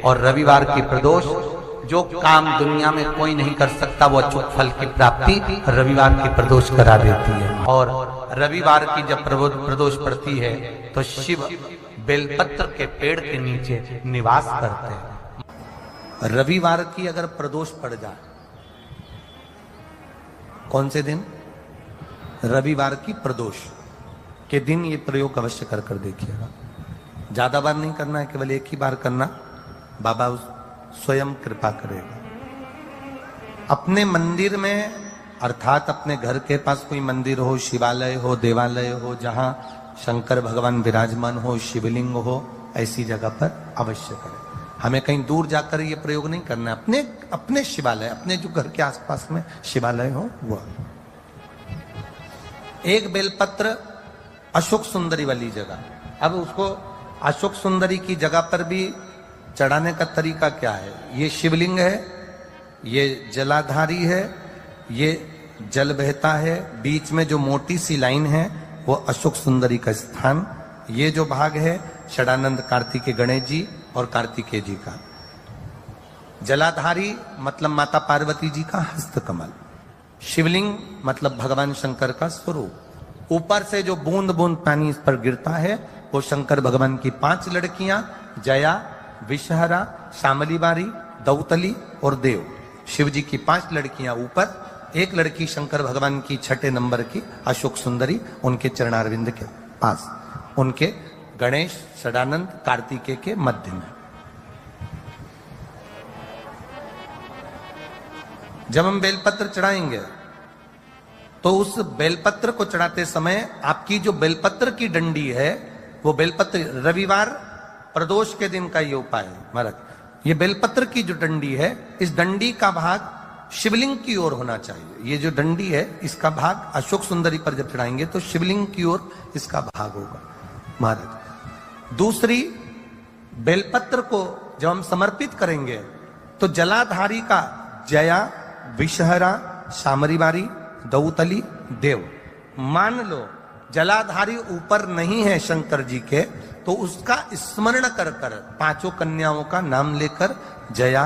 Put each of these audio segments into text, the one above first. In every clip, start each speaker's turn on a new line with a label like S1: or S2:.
S1: और रविवार की प्रदोष, जो काम दुनिया में कोई नहीं कर सकता वो अचूक फल की प्राप्ति रविवार की प्रदोष करा देती है। और रविवार की जब प्रदोष पड़ती है तो शिव बेलपत्र के पेड़ के नीचे निवास करते हैं। रविवार की अगर प्रदोष पड़ जाए, कौन से दिन? रविवार की प्रदोष के दिन ये प्रयोग अवश्य कर देखिएगा। ज्यादा बार नहीं करना है, केवल एक ही बार करना, बाबा स्वयं कृपा करेगा। अपने मंदिर में, अर्थात अपने घर के पास कोई मंदिर हो, शिवालय हो, देवालय हो, जहां शंकर भगवान विराजमान हो, शिवलिंग हो, ऐसी जगह पर अवश्य करें। हमें कहीं दूर जाकर ये प्रयोग नहीं करना है। अपने शिवालय, अपने जो घर के आसपास में शिवालय हो वो। एक बेलपत्र अशोक सुंदरी वाली जगह, अब उसको अशोक सुंदरी की जगह पर भी चढ़ाने का तरीका क्या है? ये शिवलिंग है, ये जलाधारी है, ये जल बहता है, बीच में जो मोटी सी लाइन है वो अशोक सुंदरी का स्थान, ये जो भाग है षडानंद कार्तिकेय गणेश जी और कार्तिकेय जी का। जलाधारी मतलब माता पार्वती जी का हस्त कमल, शिवलिंग मतलब भगवान शंकर का स्वरूप। ऊपर से जो बूंद बूंद पानी इस पर गिरता है वो शंकर भगवान की 5 लड़कियां, जया, विषहरा, शामलीबारी, दौतली और देव। शिव जी की 5 लड़कियां ऊपर, एक लड़की शंकर भगवान की 6 नंबर की अशोक सुंदरी उनके चरणारविंद के पास, उनके गणेश, षडानंद, कार्तिकेय के मध्य में। जब हम बेलपत्र चढ़ाएंगे तो उस बेलपत्र को चढ़ाते समय आपकी जो बेलपत्र की डंडी है वो बेलपत्र, रविवार प्रदोष के दिन का ये उपाय है महाराज। ये बेलपत्र की जो डंडी है, इस डंडी का भाग शिवलिंग की ओर होना चाहिए। ये जो डंडी है इसका भाग अशोक सुंदरी पर जब चढ़ाएंगे तो शिवलिंग की ओर इसका भाग होगा महाराज। दूसरी, बेलपत्र को जब हम समर्पित करेंगे तो जलाधारी का जया, विषहरा, शामरीबारी, दौतली, देव, मान लो जलाधारी ऊपर नहीं है शंकर जी के, तो उसका स्मरण कर कर 5 कन्याओं का नाम लेकर जया,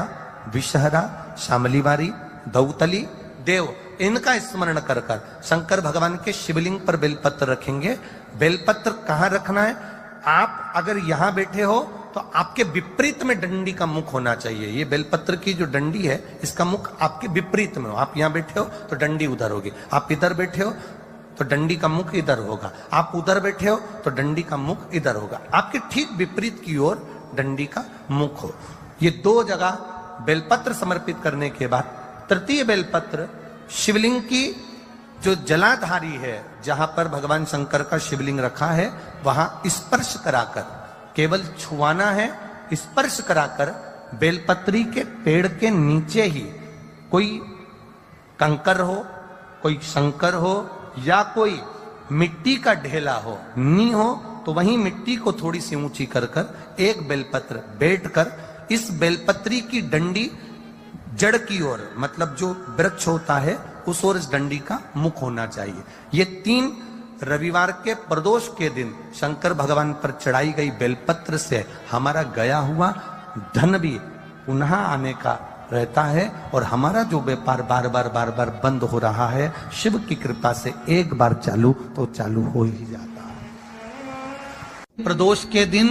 S1: विषहरा, शामलीबारी, दौतली, देव, इनका स्मरण कर कर शंकर भगवान के शिवलिंग पर बेलपत्र रखेंगे। बेलपत्र कहां रखना है? आप अगर यहां बैठे हो तो आपके विपरीत में डंडी का मुख होना चाहिए। ये बेलपत्र की जो डंडी है इसका मुख आपके विपरीत में हो। आप यहां बैठे हो तो डंडी उधर होगी, आप इधर बैठे हो तो डंडी का मुख इधर होगा, आप उधर बैठे हो तो डंडी का मुख इधर होगा। आपके ठीक विपरीत की ओर डंडी का मुख हो। ये 2 जगह बेलपत्र समर्पित करने के बाद तृतीय बेलपत्र शिवलिंग की जो जलाधारी है, जहां पर भगवान शंकर का शिवलिंग रखा है, वहां स्पर्श कराकर, केवल छुआना है, स्पर्श कराकर बेलपत्री के पेड़ के नीचे ही कोई कंकर हो, कोई शंकर हो या कोई मिट्टी का ढेला हो, नी हो, तो वहीं मिट्टी को थोड़ी सी ऊंची कर कर एक बेलपत्र बैठकर इस बेलपत्री की डंडी जड़ की ओर, मतलब जो वृक्ष होता है उस ओर इस डंडी का मुख होना चाहिए। ये 3 रविवार के प्रदोष के दिन शंकर भगवान पर चढ़ाई गई बेलपत्र से हमारा गया हुआ धन भी पुनः आने का रहता है और हमारा जो व्यापार बार बार बंद हो रहा है, शिव की कृपा से एक बार चालू तो चालू हो ही जाता है। प्रदोष के दिन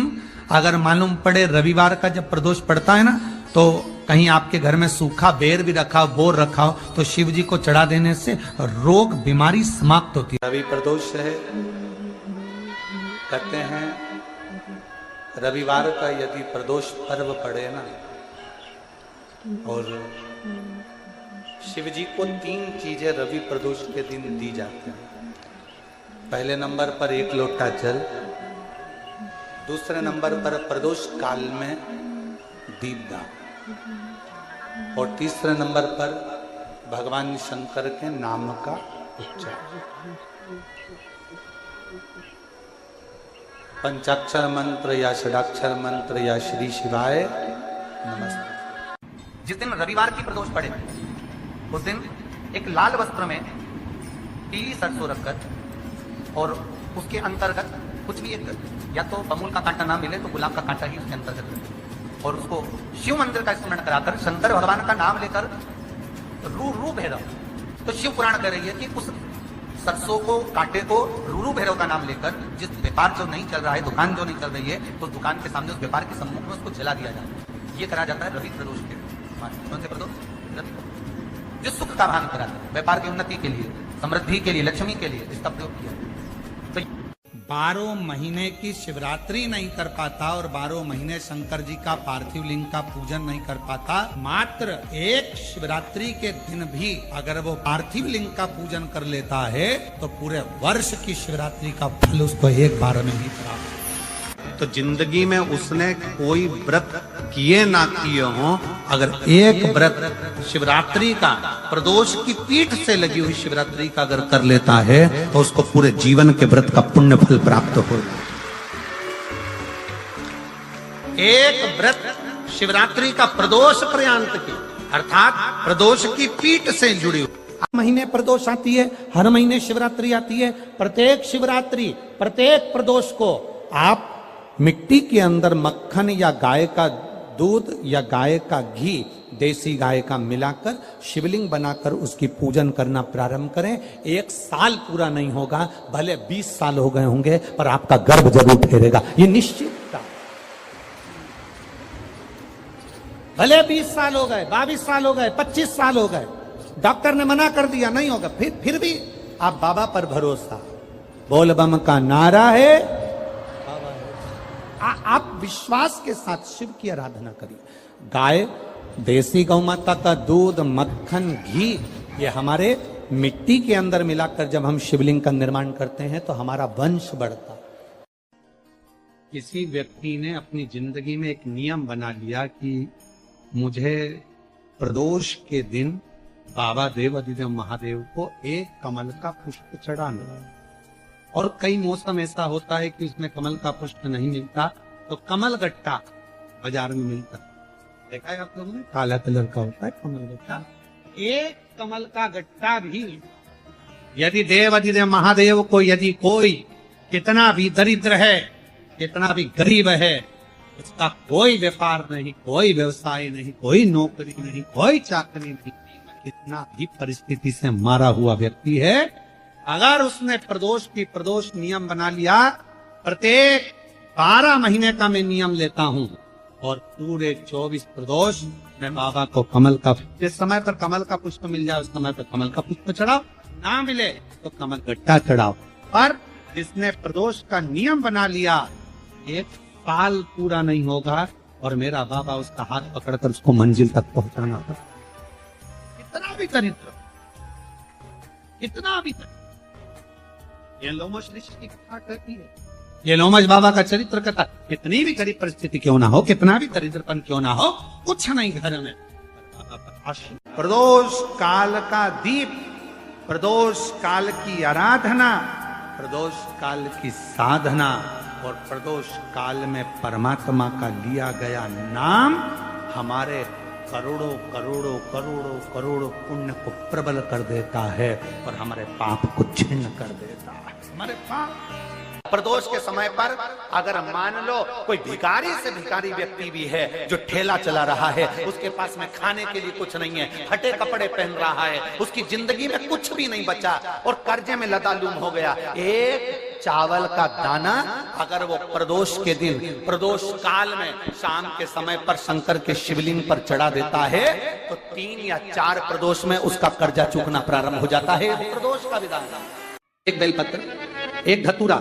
S1: अगर मालूम पड़े, रविवार का जब प्रदोष पड़ता है ना, तो कहीं आपके घर में सूखा बेर भी रखा हो, बोर रखा हो, तो शिव जी को चढ़ा देने से रोग बीमारी समाप्त होती है। रवि प्रदोष है, कहते हैं रविवार का यदि प्रदोष पर्व पड़े ना, और शिव जी को 3 चीजें रवि प्रदोष के दिन दी जाती हैं। पहले नंबर पर 1 लोटा जल, दूसरे नंबर पर प्रदोष काल में दीपदान, और तीसरे नंबर पर भगवान शंकर के नाम का उच्चारण। पंचाक्षर मंत्र या षडाक्षर मंत्र या श्री शिवाय नमस्ते। जिस दिन रविवार की प्रदोष पड़े उस दिन एक लाल वस्त्र में पीली सरसों रखकर और उसके अंतर्गत कुछ भी एक, या तो बबूल का कांटा ना मिले तो गुलाब का कांटा ही उसके अंतर्गत रखें। और उसको शिव मंदिर का स्मरण कराकर शंकर भगवान का नाम लेकर रू भैरव, तो शिव पुराण कह रही है कि उस सरसों को कांटे को रू भैरव का नाम लेकर जिस व्यापार जो नहीं चल रहा है, दुकान जो नहीं चल रही है, तो दुकान के सामने उस व्यापार के सम्मुख में उसको जला दिया जाता है। ये करा जाता है रवि प्रदोष के। कौन से प्रदोष? रवि, जो सुख का भान कराता है, व्यापार की उन्नति के लिए, समृद्धि के लिए, लक्ष्मी के लिए इसका प्रयोग किया। तो
S2: 12 महीने की शिवरात्रि नहीं कर पाता और 12 महीने शंकर जी का पार्थिव लिंग का पूजन नहीं कर पाता, मात्र एक शिवरात्रि के दिन भी अगर वो पार्थिव लिंग का पूजन कर लेता है तो पूरे वर्ष की शिवरात्रि का फल उसको एक बार में ही प्राप्त।
S3: तो जिंदगी में उसने कोई व्रत किए ना किए हों, अगर एक व्रत शिवरात्रि का, प्रदोष की पीठ से लगी हुई शिवरात्रि का अगर कर लेता है तो उसको पूरे जीवन के व्रत का पुण्य फल प्राप्त हो। एक व्रत शिवरात्रि का प्रदोष पर्यंत की, अर्थात प्रदोष की पीठ से जुड़ी हुई।
S2: महीने प्रदोष आती है, हर महीने शिवरात्रि आती है। प्रत्येक शिवरात्रि, प्रत्येक प्रदोष को आप मिट्टी के अंदर मक्खन या गाय का दूध या गाय का घी, देसी गाय का मिलाकर शिवलिंग बनाकर उसकी पूजन करना प्रारंभ करें। 1 साल पूरा नहीं होगा, भले 20 साल हो गए होंगे, पर आपका गर्भ जरूर फेरेगा, ये निश्चित। भले 20 साल हो गए, 22 साल हो गए, 25 साल हो गए, डॉक्टर ने मना कर दिया नहीं होगा, फिर भी आप बाबा पर भरोसा, बोल बम का नारा है, आप विश्वास के साथ शिव की आराधना करिए। गाय, देसी गौ माता का दूध, मक्खन, घी, ये हमारे मिट्टी के अंदर मिलाकर जब हम शिवलिंग का निर्माण करते हैं तो हमारा वंश बढ़ता।
S3: किसी व्यक्ति ने अपनी जिंदगी में एक नियम बना लिया कि मुझे प्रदोष के दिन बाबा देव अधिदेव महादेव को एक कमल का पुष्प चढ़ाना है। और कई मौसम ऐसा होता है कि उसमें कमल का पुष्प नहीं मिलता, तो कमल गट्टा बाजार में मिलता, देखा है आप लोगों ने, काला कलर का होता है कमल गट्टा। एक कमल का गट्टा भी यदि देव अधिदेव महादेव को, यदि कोई कितना भी दरिद्र है, कितना भी गरीब है, उसका कोई व्यापार नहीं, कोई व्यवसाय नहीं, कोई नौकरी नहीं, कोई चाकरी नहीं, कितना भी परिस्थिति से मारा हुआ व्यक्ति है, अगर उसने प्रदोष नियम बना लिया, प्रत्येक 12 महीने का मैं नियम लेता हूं और पूरे 24 प्रदोष मैं बाबा को कमल का, जिस समय पर कमल का पुष्प मिल जाए उस समय पर कमल का पुष्प चढ़ाओ, ना मिले तो कमल गट्टा चढ़ाओ। पर जिसने प्रदोष का नियम बना लिया, 1 साल पूरा नहीं होगा और मेरा बाबा उसका हाथ पकड़कर उसको मंजिल तक पहुंचाना होगा। इतना भी दरिद्र, इतना भी दरिद्र। ये लोमश ऋषि की कथा कहती है, ये लोमश बाबा का चरित्र कथा, कितनी भी गरीब परिस्थिति क्यों ना हो, कितना भी दरिद्रपन क्यों ना हो, कुछ नहीं घर में, प्रदोष काल का दीप, प्रदोष काल की आराधना, प्रदोष काल की साधना और प्रदोष काल में परमात्मा का लिया गया नाम हमारे करोड़ों करोड़ों करोड़ों करोड़ों पुण्य को प्रबल कर देता है और हमारे पाप को छिन्न कर देता है। हमारे पाप
S1: प्रदोष के समय पर अगर मान लो कोई भिखारी से भिखारी व्यक्ति भी है जो ठेला चला रहा है, उसके पास में खाने के लिए कुछ नहीं है, फटे कपड़े पहन रहा है, उसकी जिंदगी में कुछ भी नहीं बचा और कर्जे में लदालूम हो गया, एक चावल का दाना अगर वो प्रदोष के दिन, प्रदोष काल में शाम के समय पर शंकर के शिवलिंग पर चढ़ा देता है तो 3 या 4 प्रदोष में उसका कर्जा चूकना प्रारंभ हो जाता है। प्रदोष का विधान।
S3: एक बेलपत्र, एक धतूरा,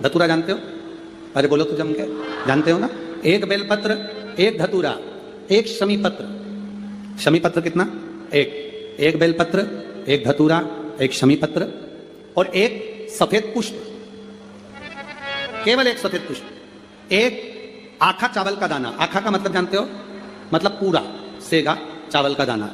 S3: धतूरा जानते हो? अरे बोलो तो जम के, जानते हो ना? एक बेलपत्र, एक धतूरा, एक शमी पत्र। शमी पत्र कितना? एक बेलपत्र, एक धतूरा, एक शमी पत्र और एक सफेद पुष्प, केवल एक सफेद पुष्प, एक आखा चावल का दाना। आखा का मतलब जानते हो? मतलब पूरा सेगा चावल का दाना।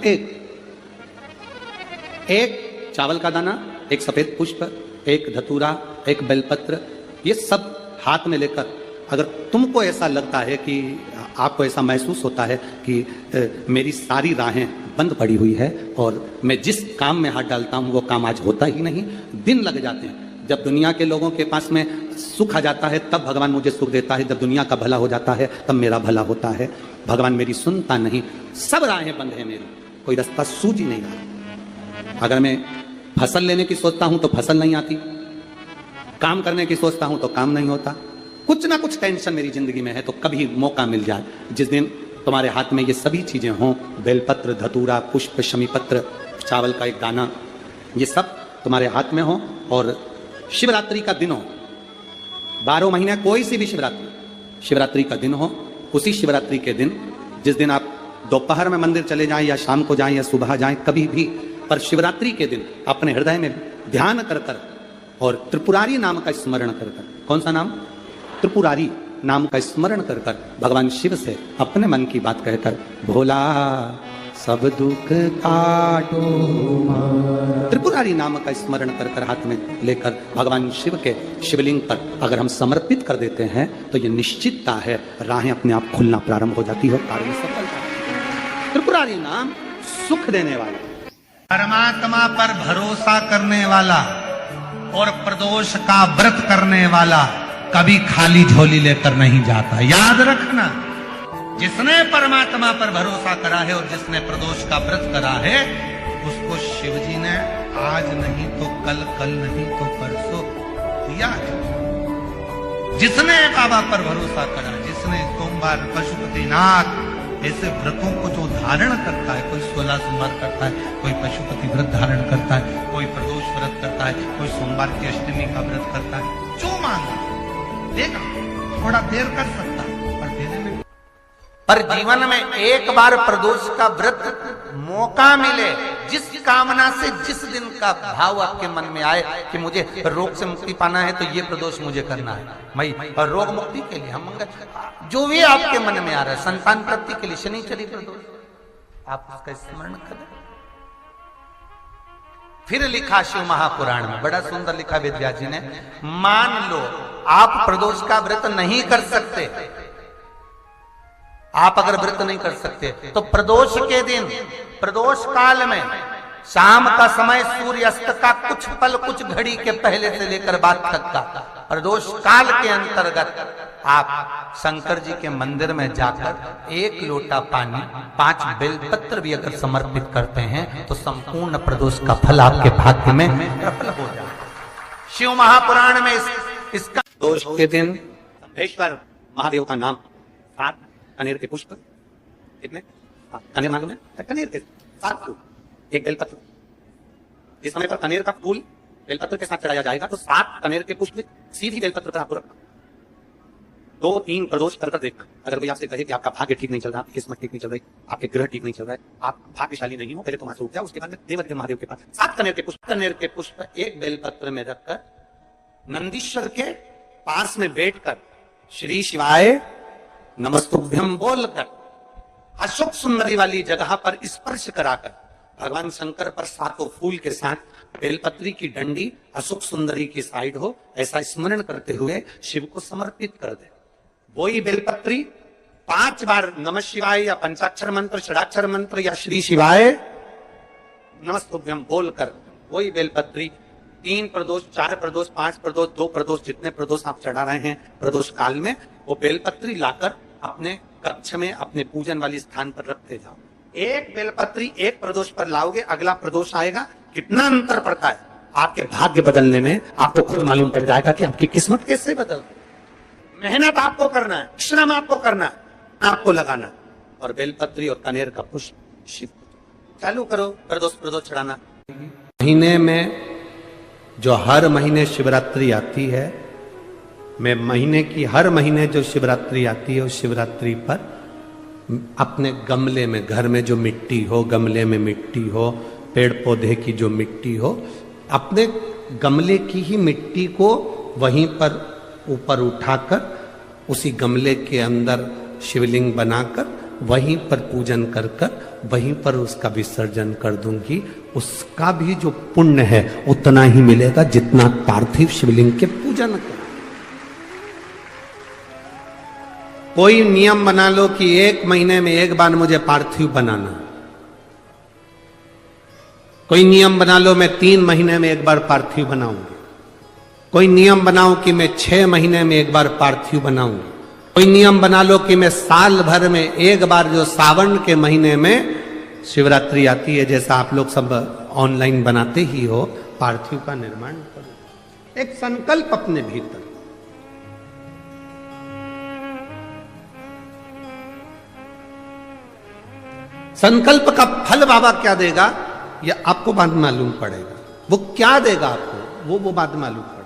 S3: एक चावल का दाना, एक सफेद पुष्प, एक धतूरा, एक बेलपत्र, ये सब हाथ में लेकर अगर तुमको ऐसा लगता है कि आपको ऐसा महसूस होता है कि मेरी सारी राहें बंद पड़ी हुई है और मैं जिस काम में हाथ डालता हूं वो काम आज होता ही नहीं, दिन लग जाते हैं,
S2: जब दुनिया के लोगों के पास में सुख आ जाता है तब भगवान मुझे सुख देता है, जब दुनिया का भला हो जाता है तब मेरा भला होता है। भगवान मेरी सुनता नहीं, सब राहें बंद है मेरी, कोई रास्ता सूझ ही नहीं रहा। अगर मैं फसल लेने की सोचता हूं तो फसल नहीं आती, काम करने की सोचता हूं तो काम नहीं होता, कुछ ना कुछ टेंशन मेरी जिंदगी में है। तो कभी मौका मिल जाए जिस दिन तुम्हारे हाथ में ये सभी चीजें हों, बेलपत्र, धतूरा, पुष्प, शमीपत्र, चावल का एक दाना, ये सब तुम्हारे हाथ में हो, और शिवरात्रि का दिन हो, 12 महीने कोई सी भी शिवरात्रि का दिन हो, उसी शिवरात्रि के दिन जिस दिन आप दोपहर में मंदिर चले जाएं या शाम को जाएं या सुबह जाएं, कभी भी, पर शिवरात्रि के दिन अपने हृदय में ध्यान कर कर और त्रिपुरारी नाम का स्मरण कर कर, कौन सा नाम? त्रिपुरारी नाम का स्मरण कर कर भगवान शिव से अपने मन की बात कहकर, भोला सब दुख काटो, त्रिपुरारी नाम का स्मरण कर कर हाथ में लेकर भगवान शिव के शिवलिंग पर अगर हम समर्पित कर देते हैं तो ये निश्चितता है राहें अपने आप खुलना प्रारंभ हो जाती है और कार्य में सफलता। त्रिपुरारी नाम सुख देने वाला,
S1: परमात्मा पर भरोसा करने वाला और प्रदोष का व्रत करने वाला कभी खाली झोली लेकर नहीं जाता। याद रखना, जिसने परमात्मा पर भरोसा करा है और जिसने प्रदोष का व्रत करा है, उसको शिवजी ने आज नहीं तो कल, कल नहीं तो परसों दिया है। जिसने बाबा पर भरोसा करा, जिसने सोमवार, पशुपतिनाथ ऐसे व्रतों को जो धारण करता है, कोई 16 सोमवार करता है, कोई पशुपति व्रत धारण करता है, कोई प्रदोष व्रत करता है, कोई सोमवार की अष्टमी का व्रत करता है, जो मांगा देगा। थोड़ा देर कर सकता है पर देने में, पर जीवन में एक बार प्रदोष का व्रत मौका मिले, जिस कामना से जिस दिन का भाव आपके मन में आए कि मुझे रोग से मुक्ति पाना है तो ये प्रदोष मुझे करना है, मैं रोग मुक्ति के लिए, हम जो भी आपके मन में आ रहा है, संतान प्राप्ति के लिए शनिचरी प्रदोष, आप उसका स्मरण करें। फिर लिखा शिव महापुराण में, बड़ा सुंदर लिखा वेदव्यास जी ने, मान लो आप प्रदोष का व्रत नहीं कर सकते, आप अगर व्रत नहीं कर सकते तो प्रदोष के दिन, प्रदोष काल में शाम का समय सूर्यास्त का कुछ पल, कुछ घड़ी के पहले से लेकर बाद तक का प्रदोष काल के अंतर्गत आप शंकर जी के मंदिर में जाकर 1 लोटा पानी, 5 बेलपत्र भी अगर समर्पित करते हैं तो संपूर्ण प्रदोष का फल आपके भाग्य में प्रबल हो जाए। शिव महापुराण में इसका
S2: प्रदोष के दिन ईश्वर महादेव का नाम, 7 कनेर के पुष्प, कितने? कनेर मालूम है? कनेर के 7 फूल, 1 बेलपत्र। इस समय पर कनेर का फूल बेलपत्र के साथ चढ़ाया जाएगा तो 7 कनेर के पुष्प सीधी बेलपत्र पर आपको रखना। 2-3 प्रदोष कर देखना। अगर कोई आपसे कहे कि आपका भाग्य ठीक नहीं चल रहा, आपकी किस्मत ठीक नहीं चल रही, आपके ग्रह ठीक नहीं चल रहा है, आप भाग्यशाली नहीं हो, पहले तो वहां से उठ जाओ, उसके बाद देवदेव महादेव के पास 7 कनेर के पुष्प 1 बेलपत्र में रखकर नंदीश्वर के पास में बैठकर श्री शिवाय नमस्तुभ्यम बोलकर अशोक सुंदरी वाली जगह पर स्पर्श कराकर भगवान शंकर पर 7 फूल के साथ बेलपत्री की डंडी अशोक सुंदरी की साइड हो, ऐसा स्मरण करते हुए शिव को समर्पित कर दे। वही बेलपत्री 5 बार नमः शिवाय या पंचाक्षर मंत्र, षडाक्षर मंत्र या श्री शिवाय नमस्तुभ्यम बोलकर वही बेलपत्री 3 प्रदोष, 4 प्रदोष, 5 प्रदोष, 2 प्रदोष, जितने प्रदोष आप चढ़ा रहे हैं प्रदोष काल में, वो बेलपत्री लाकर अपने कक्ष में, अपने पूजन वाले स्थान पर रखते जाओ। 1 बेलपत्री 1 प्रदोष पर लाओगे, अगला प्रदोष आएगा, कितना अंतर पड़ता है आपके भाग्य बदलने में, आपको खुद मालूम पड़ जाएगा कि आपकी किस्मत कैसे बदल। मेहनत आपको करना है, श्रम आपको करना है, आपको लगाना, और बेलपत्री और कनेर का पुष्प शिव चालू करो प्रदोष चढ़ाना।
S3: महीने में जो हर महीने शिवरात्रि आती है, मैं महीने की हर महीने जो शिवरात्रि आती है उस शिवरात्रि पर अपने गमले में, घर में जो मिट्टी हो, गमले में मिट्टी हो, पेड़ पौधे की जो मिट्टी हो, अपने गमले की ही मिट्टी को वहीं पर ऊपर उठाकर उसी गमले के अंदर शिवलिंग बनाकर वहीं पर पूजन कर कर वहीं पर उसका विसर्जन कर दूंगी। उसका भी जो पुण्य है उतना ही मिलेगा जितना पार्थिव शिवलिंग के पूजन का। कोई नियम बना लो कि 1 महीने में 1 बार मुझे पार्थिव बनाना, कोई नियम बना लो मैं 3 महीने में 1 बार पार्थिव बनाऊंगी,
S2: कोई नियम बनाओ कि मैं 6 महीने में एक बार पार्थिव बनाऊंगी, कोई नियम बना लो कि मैं साल भर में एक बार जो सावन के महीने में शिवरात्रि आती है, जैसा आप लोग सब ऑनलाइन बनाते ही हो, पार्थिव का निर्माण करो। एक संकल्प अपने भीतर। संकल्प का फल बाबा क्या देगा ये आपको बाद में मालूम पड़ेगा। वो क्या देगा आपको वो बाद में मालूम पड़ेगा।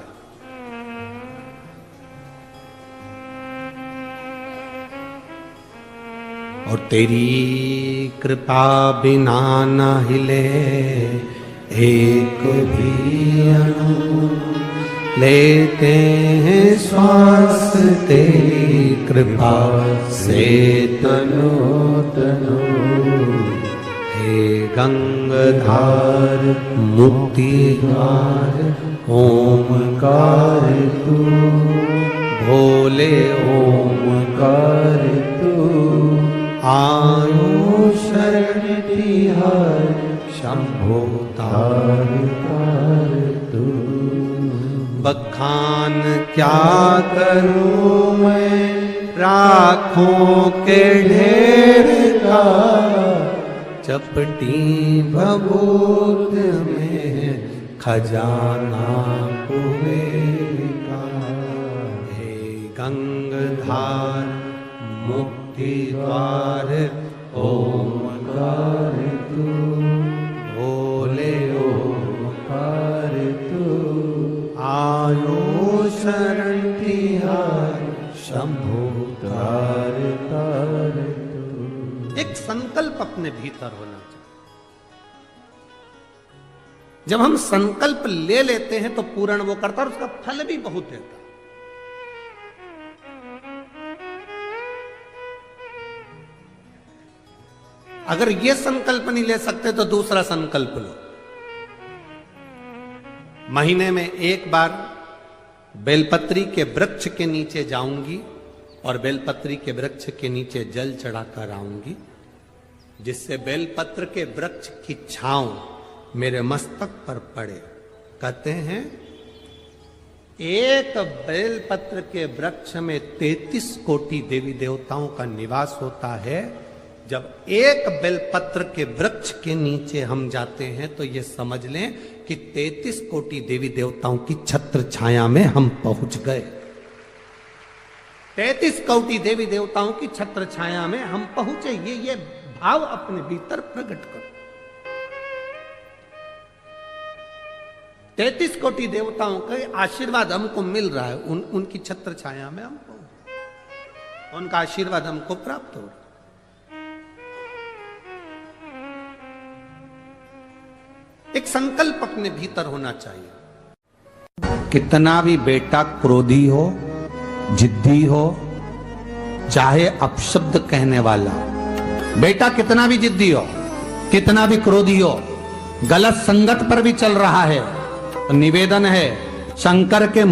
S2: और तेरी कृपा बिना न हिले एक भी अणु, लेते हैं श्वास तेरी कृपा से तनो तनो। हे गंगाधार मुक्ति द्वार ओमकार तू, भोले ओमकार तू। आयो शरण तिहार शंभो तार तार तू। बखान क्या करूं मैं राखों के ढेर का, चपटी भभूत में खजाना कुबेर का। हे गंगाधार मुक्ति द्वार ओमकार तू, भोले ओमकार तू। आयो शरण तिहार शंभो तार तार तू। एक संकल्प अपने भीतर होना चाहिए। जब हम संकल्प ले लेते हैं तो पूर्ण वो करता है और उसका फल भी बहुत देता है। अगर ये संकल्प नहीं ले सकते तो दूसरा संकल्प लो। महीने में एक बार बेलपत्री के वृक्ष के नीचे जाऊंगी और बेलपत्री के वृक्ष के नीचे जल चढ़ाकर आऊंगी, जिससे बेलपत्र के वृक्ष की छांव मेरे मस्तक पर पड़े। कहते हैं एक बेलपत्र के वृक्ष में 33 कोटि देवी देवताओं का निवास होता है। जब एक बेलपत्र के वृक्ष के नीचे हम जाते हैं तो ये समझ लें कि 33 कोटि देवी देवताओं की छत्र छाया में हम पहुंच गए। 33 कोटि देवी देवताओं की छत्र छाया में हम पहुंचे। ये भाव अपने भीतर प्रकट करो। 33 कोटि देवताओं का आशीर्वाद हमको मिल रहा है, उनकी छत्र छाया में हम पहुंचे, उनका आशीर्वाद हमको प्राप्त हो रहा है। एक संकल्प अपने भीतर होना चाहिए। कितना भी बेटा क्रोधी हो, जिद्दी हो, चाहे अपशब्द कहने वाला बेटा कितना भी जिद्दी हो, कितना भी क्रोधी हो, गलत संगत पर भी चल रहा है, तो निवेदन है शंकर के